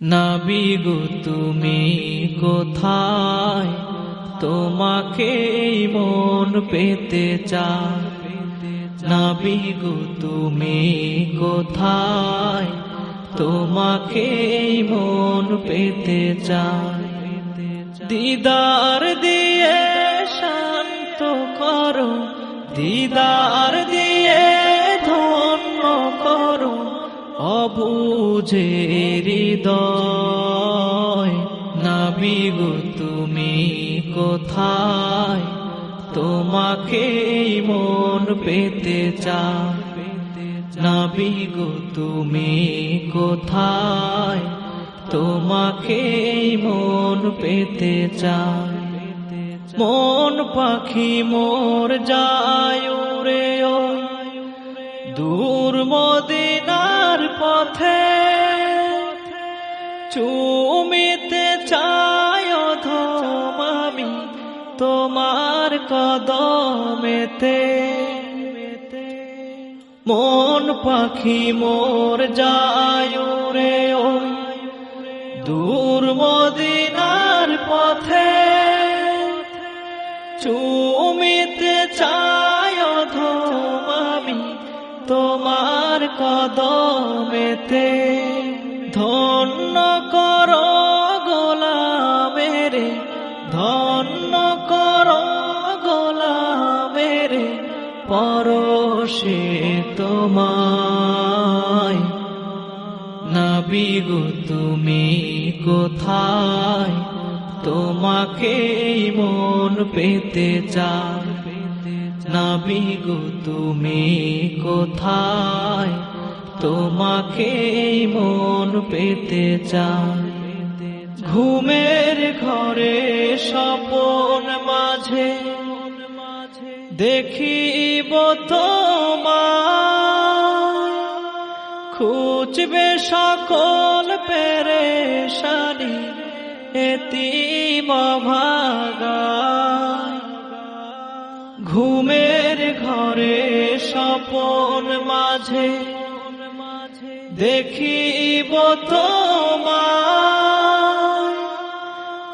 নবী গো তুমি কোথায়, তোমাকে মন পেতে চায়। নবী গো তুমি কোথায়, তোমাকে মন পেতে চায়। দিদার দিয়ে শান্ত করো, দিদার দিয়ে ধন্য করো অবুঝে হৃদয়। নবী গো তুমি কোথায়, তোমাকে মন পেতে চায়। নবী গো তুমি কোথায়, তোমাকে মন পেতে চায়। মন পাখি মোর যায় উড়ে ওই দূর মদিনার পথে, চুমিতে চায় অধম আমি তোমার কদমেতে। মন পাখি মোর যায় উড়ে ওই দূর মদিনার পথে, চুমিতে চায় অধম আমি তোমার কদমেতে। ধন্য করো গোলামেরে, ধন্য করো গোলামেরে পরশে তোমায়। নবী গো তুমি কোথায়, তোমাকে মন পেতে চায়। নবী গো তুমি কোথায়, তোমাকে মন পেতে চায়। ঘুমের ঘরে স্বপন মাঝে দেখিব তোমায়, খুঁজবে সকল পেরেশানি এতিম অভাগায়। ঘুমের ঘরে স্বপন মাঝে দেখিব তোমায়,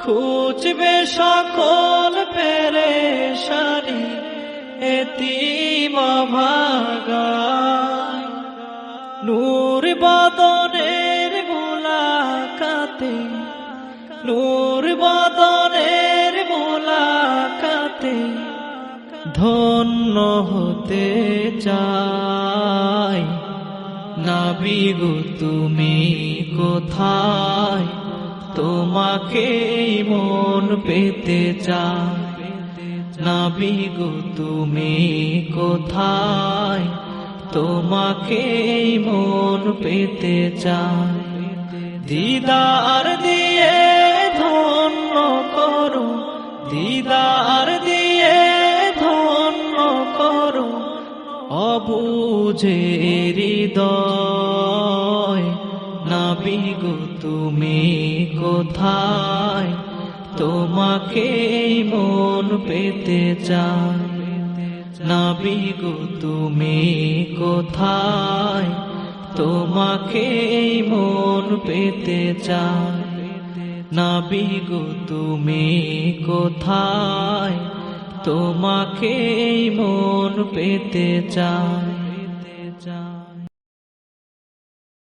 খুঁজবে সকল পেরেশানি এতিম অভাগায়। নূর বদনের মুলাকাতে, নূর বদনের মুলাকাতে ধন্য হতে চাই। নবী গো তুমি কোথায়, তোমাকে মন পেতে চায়। নবী গো তুমি কোথায়, তোমাকে মন পেতে চায়। দিদার দিয়ে ধন্য করো, দিদার দিয়ে ধন্য করো অবুঝে হৃদয়। নবী গো তুমি কোথায়, তোমাকে মন পেতে চায়। নবী গো তুমি কোথায়, তোমাকে মন পেতে চায়। নবী গো তুমি কোথায়, তোমাকে মন পেতে চায়।